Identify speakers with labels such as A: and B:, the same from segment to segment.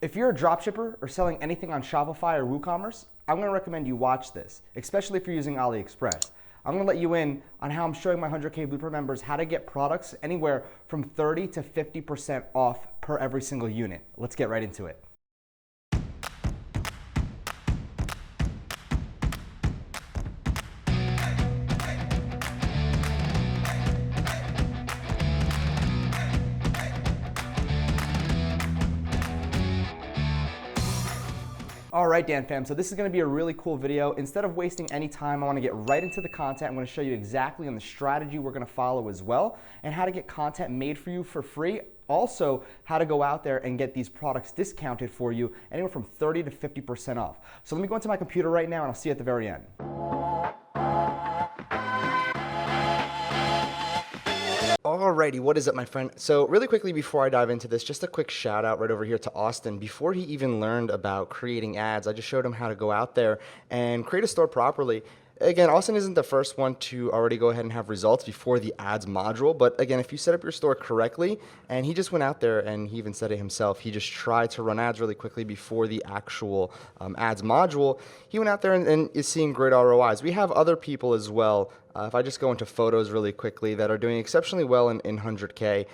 A: If you're a dropshipper or selling anything on Shopify or WooCommerce, I'm going to recommend you watch this, especially if you're using AliExpress. I'm going to let you in on how I'm showing my 100K Blueprint members how to get products anywhere from 30 to 50% off per every single unit. Let's get right into it. All right, Dan fam, so this is gonna be a really cool video. Instead of wasting any time, I wanna get right into the content. I'm gonna show you exactly on the strategy we're gonna follow as well, and how to get content made for you for free. Also, how to go out there and get these products discounted for you anywhere from 30 to 50% off. So let me go into my computer right now and I'll see you at the very end. Alrighty, what is up, my friend? So really quickly before I dive into this, just a quick shout out right over here to Austin. Before he even learned about creating ads, I just showed him how to go out there and create a store properly. Again, Austin isn't the first one to already go ahead and have results before the ads module, but again, if you set up your store correctly, and he just went out there and he even said it himself, he just tried to run ads really quickly before the actual ads module. He went out there and is seeing great ROIs. We have other people as well. If I just go into photos really quickly that are doing exceptionally well in 100K.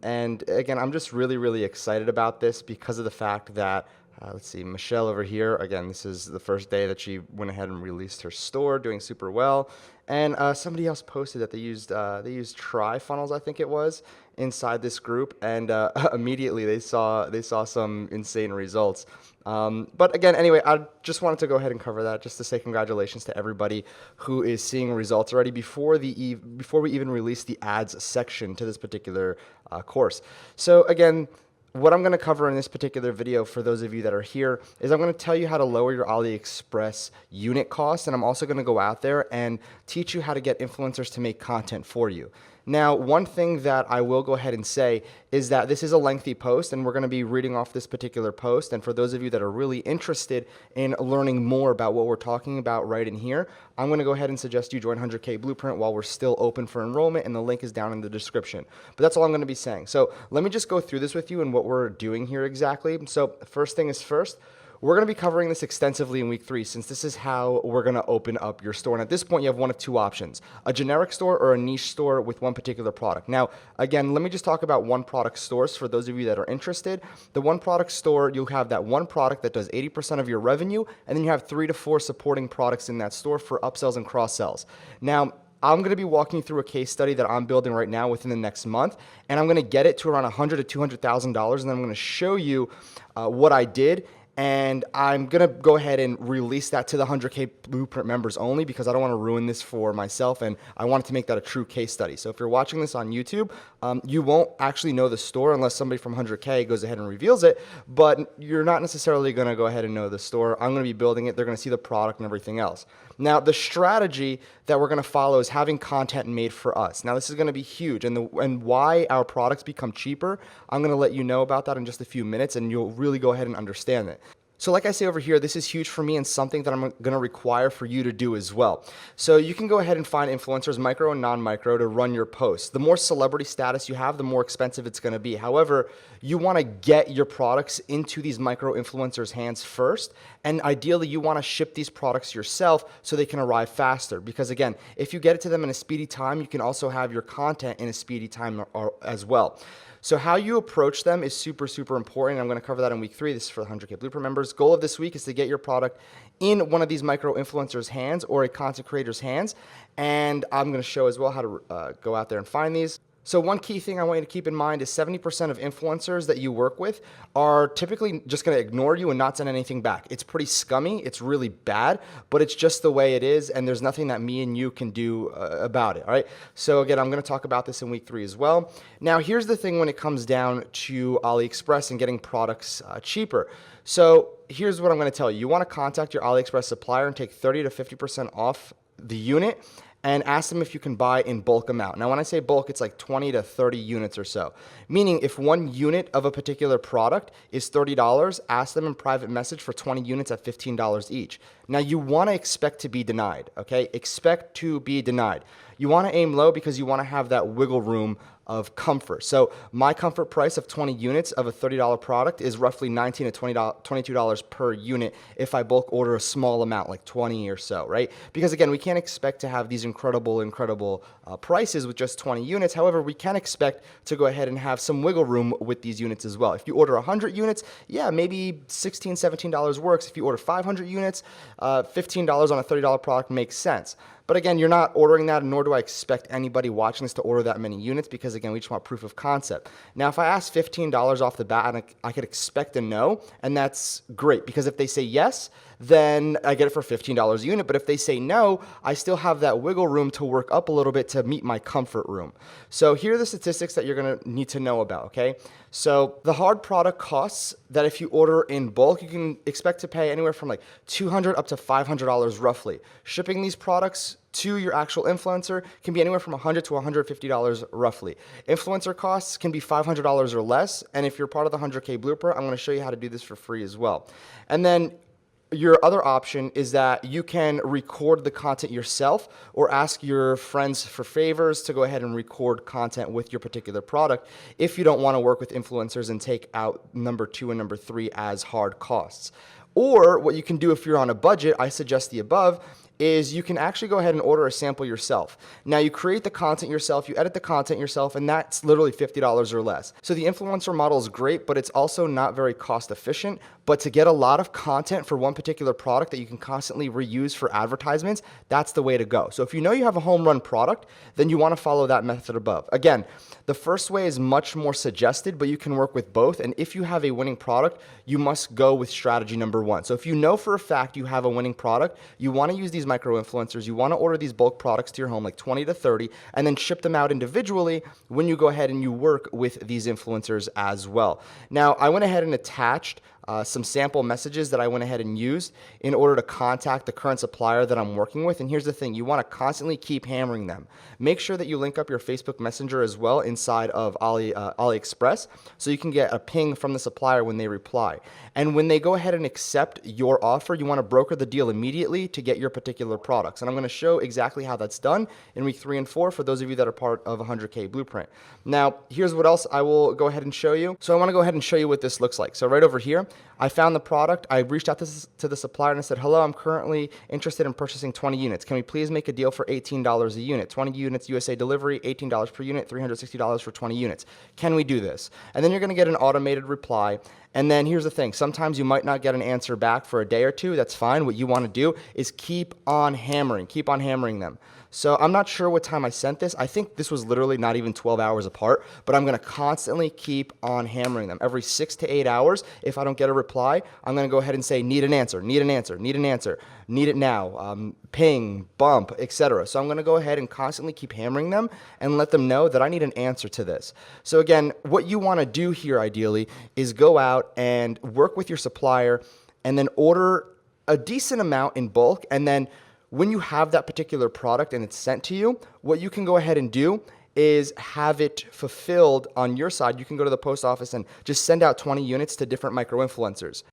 A: And again, I'm just really excited about this because of the fact that let's see, Michelle over here, again, this is the first day that she went ahead and released her store, doing super well. And somebody else posted that they used tri-funnels, I think it was, inside this group, and immediately they saw some insane results. But again, anyway, I just wanted to go ahead and cover that just to say congratulations to everybody who is seeing results already before we even release the ads section to this particular course. So again, what I'm going to cover in this particular video for those of you that are here is I'm going to tell you how to lower your AliExpress unit cost, and I'm also going to go out there and teach you how to get influencers to make content for you. Now, one thing that I will go ahead and say is that this is a lengthy post, and we're going to be reading off this particular post. And for those of you that are really interested in learning more about what we're talking about right in here, I'm going to go ahead and suggest you join 100K Blueprint while we're still open for enrollment, and the link is down in the description. But that's all I'm going to be saying. So let me just go through this with you and what we're doing here exactly. So first thing is first. We're going to be covering this extensively in week 3, since this is how we're going to open up your store. And at this point, you have one of two options: a generic store or a niche store with one particular product. Now, again, let me just talk about one product stores for those of you that are interested. The one product store, you'll have that one product that does 80% of your revenue, and then you have 3 to 4 supporting products in that store for upsells and cross-sells. Now, I'm going to be walking you through a case study that I'm building right now within the next month, and I'm going to get it to around $100,000 to $200,000, and then I'm going to show you what I did. And I'm going to go ahead and release that to the 100K Blueprint members only, because I don't want to ruin this for myself, and I wanted to make that a true case study. So if you're watching this on YouTube, you won't actually know the store unless somebody from 100K goes ahead and reveals it, but you're not necessarily going to go ahead and know the store. I'm going to be building it. They're going to see the product and everything else. Now, the strategy that we're going to follow is having content made for us. Now, this is going to be huge, and why our products become cheaper, I'm going to let you know about that in just a few minutes, and you'll really go ahead and understand it. So like I say over here, this is huge for me and something that I'm going to require for you to do as well. So you can go ahead and find influencers, micro and non-micro, to run your posts. The more celebrity status you have, the more expensive it's going to be. However, you want to get your products into these micro influencers' hands first, and ideally you want to ship these products yourself so they can arrive faster. Because again, if you get it to them in a speedy time, you can also have your content in a speedy time as well. So how you approach them is super important. I'm going to cover that in week 3. This is for the 100K Blueprint members. Goal of this week is to get your product in one of these micro influencers' hands or a content creator's hands. And I'm going to show as well how to go out there and find these. So one key thing I want you to keep in mind is 70% of influencers that you work with are typically just going to ignore you and not send anything back. It's pretty scummy. It's really bad, but it's just the way it is, and there's nothing that me and you can do about it, all right? So again, I'm going to talk about this in week 3 as well. Now, here's the thing when it comes down to AliExpress and getting products cheaper. So here's what I'm going to tell you. You want to contact your AliExpress supplier and take 30 to 50% off the unit, and ask them if you can buy in bulk amount. Now, when I say bulk, it's like 20 to 30 units or so. Meaning, if one unit of a particular product is $30, ask them in private message for 20 units at $15 each. Now, you want to expect to be denied, okay? Expect to be denied. You want to aim low because you want to have that wiggle room of comfort. So my comfort price of 20 units of a $30 product is roughly $19 to $22 per unit if I bulk order a small amount, like 20 or so, right? Because again, we can't expect to have these incredible prices with just 20 units. However, we can expect to go ahead and have some wiggle room with these units as well. If you order 100 units, yeah, maybe $16, $17 works. If you order 500 units, $15 on a $30 product makes sense. But again, you're not ordering that, nor do I expect anybody watching this to order that many units because, again, we just want proof of concept. Now, if I ask $15 off the bat, and I could expect a no, and that's great because if they say yes, then I get it for $15 a unit. But if they say no, I still have that wiggle room to work up a little bit to meet my comfort room. So here are the statistics that you're going to need to know about, okay? So the hard product costs that if you order in bulk, you can expect to pay anywhere from like $200 up to $500 roughly. Shipping these products to your actual influencer can be anywhere from $100 to $150 roughly. Influencer costs can be $500 or less, and if you're part of the 100K Blueprint, I'm going to show you how to do this for free as well. And then your other option is that you can record the content yourself or ask your friends for favors to go ahead and record content with your particular product if you don't want to work with influencers and take out number 2 and number 3 as hard costs. Or what you can do if you're on a budget, I suggest the above, is you can actually go ahead and order a sample yourself. Now you create the content yourself, you edit the content yourself, and that's literally $50 or less. So the influencer model is great, but it's also not very cost efficient. But to get a lot of content for one particular product that you can constantly reuse for advertisements, that's the way to go. So if you know you have a home run product, then you want to follow that method above. Again, the first way is much more suggested, but you can work with both. And if you have a winning product, you must go with strategy number 1. So if you know for a fact you have a winning product, you want to use these micro influencers, you want to order these bulk products to your home, like 20 to 30, and then ship them out individually when you go ahead and you work with these influencers as well. Now, I went ahead and attached some sample messages that I went ahead and used in order to contact the current supplier that I'm working with. And here's the thing, you want to constantly keep hammering them. Make sure that you link up your Facebook Messenger as well inside of AliExpress so you can get a ping from the supplier when they reply. And when they go ahead and accept your offer, you want to broker the deal immediately to get your particular products. And I'm going to show exactly how that's done in week 3 and 4 for those of you that are part of 100K Blueprint. Now, here's what else I will go ahead and show you. So I want to go ahead and show you what this looks like. So right over here, I found the product. I reached out to the supplier and I said, hello, I'm currently interested in purchasing 20 units. Can we please make a deal for $18 a unit? 20 units, USA delivery, $18 per unit, $360 for 20 units. Can we do this? And then you're going to get an automated reply. And then here's the thing. Sometimes you might not get an answer back for a day or two. That's fine. What you want to do is keep on hammering them. So I'm not sure what time I sent this. I think this was literally not even 12 hours apart, but I'm going to constantly keep on hammering them. Every 6 to 8 hours, if I don't get a reply, I'm going to go ahead and say, need an answer, need an answer, need an answer, need it now, ping, bump, etc. So I'm going to go ahead and constantly keep hammering them and let them know that I need an answer to this. So again, what you want to do here ideally is go out and work with your supplier and then order a decent amount in bulk, and then when you have that particular product and it's sent to you, what you can go ahead and do is have it fulfilled on your side. You can go to the post office and just send out 20 units to different micro-influencers.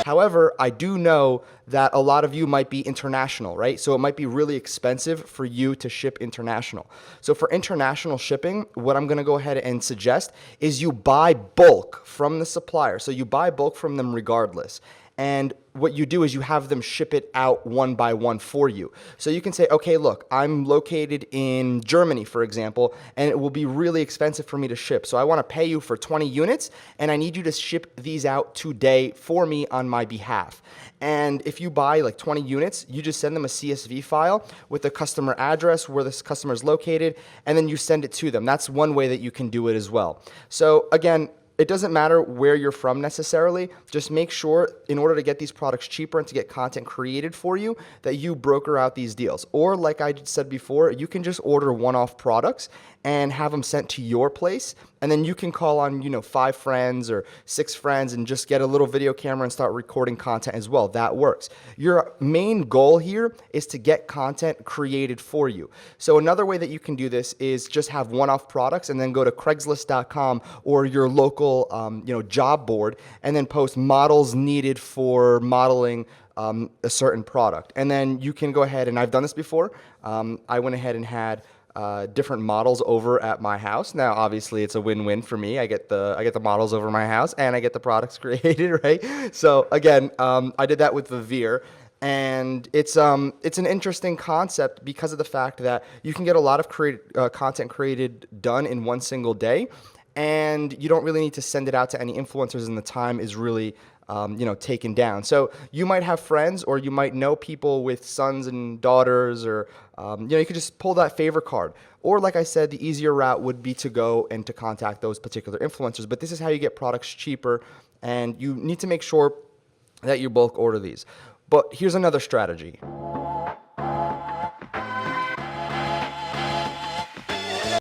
A: However, I do know that a lot of you might be international, right? So it might be really expensive for you to ship international. So for international shipping, what I'm gonna go ahead and suggest is you buy bulk from the supplier. So you buy bulk from them regardless. And what you do is you have them ship it out one by one for you. So you can say, okay, look, I'm located in Germany, for example, and it will be really expensive for me to ship. So I want to pay you for 20 units, and I need you to ship these out today for me on my behalf. And if you buy like 20 units, you just send them a CSV file with the customer address where this customer is located, and then you send it to them. That's one way that you can do it as well. So again, it doesn't matter where you're from necessarily. Just make sure in order to get these products cheaper and to get content created for you that you broker out these deals. Or like I said before, you can just order one-off products and have them sent to your place. And then you can call on, 5 friends or 6 friends and just get a little video camera and start recording content as well. That works. Your main goal here is to get content created for you. So another way that you can do this is just have one-off products and then go to Craigslist.com or your local local job board and then post models needed for modeling a certain product. And then you can go ahead, and I've done this before. I went ahead and had different models over at my house. Now, obviously, it's a win-win for me. I get the models over my house, and I get the products created, right? So again, I did that with the Veer. And it's an interesting concept because of the fact that you can get a lot of content created done in one single day, and you don't really need to send it out to any influencers, and the time is really taken down. So you might have friends, or you might know people with sons and daughters, or you could just pull that favor card. Or like I said, the easier route would be to go and to contact those particular influencers. But this is how you get products cheaper, and you need to make sure that you bulk order these. But here's another strategy.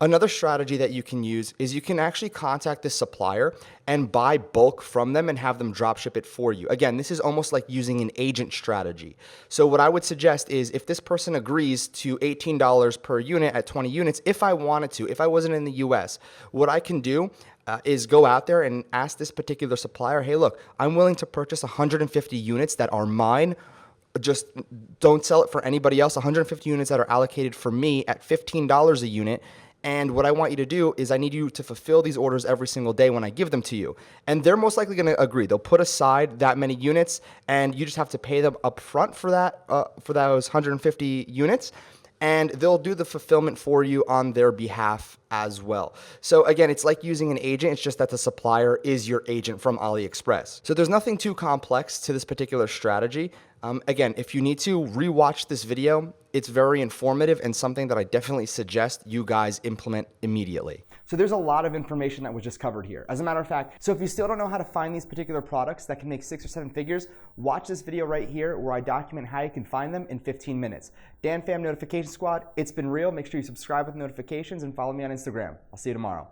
A: Another strategy that you can use is you can actually contact this supplier and buy bulk from them and have them drop ship it for you. Again, this is almost like using an agent strategy. So what I would suggest is if this person agrees to $18 per unit at 20 units, if I wanted to, if I wasn't in the US, what I can do is go out there and ask this particular supplier, hey, look, I'm willing to purchase 150 units that are mine. Just don't sell it for anybody else. 150 units that are allocated for me at $15 a unit. And what I want you to do is I need you to fulfill these orders every single day when I give them to you. And they're most likely going to agree. They'll put aside that many units, and you just have to pay them up front for that, for those 150 units. And they'll do the fulfillment for you on their behalf as well. So again, it's like using an agent. It's just that the supplier is your agent from AliExpress. So there's nothing too complex to this particular strategy. Again, if you need to rewatch this video, it's very informative and something that I definitely suggest you guys implement immediately. So there's a lot of information that was just covered here. As a matter of fact, so if you still don't know how to find these particular products that can make 6 or 7 figures, watch this video right here where I document how you can find them in 15 minutes. Dan Fam Notification Squad, it's been real. Make sure you subscribe with notifications and follow me on Instagram. I'll see you tomorrow.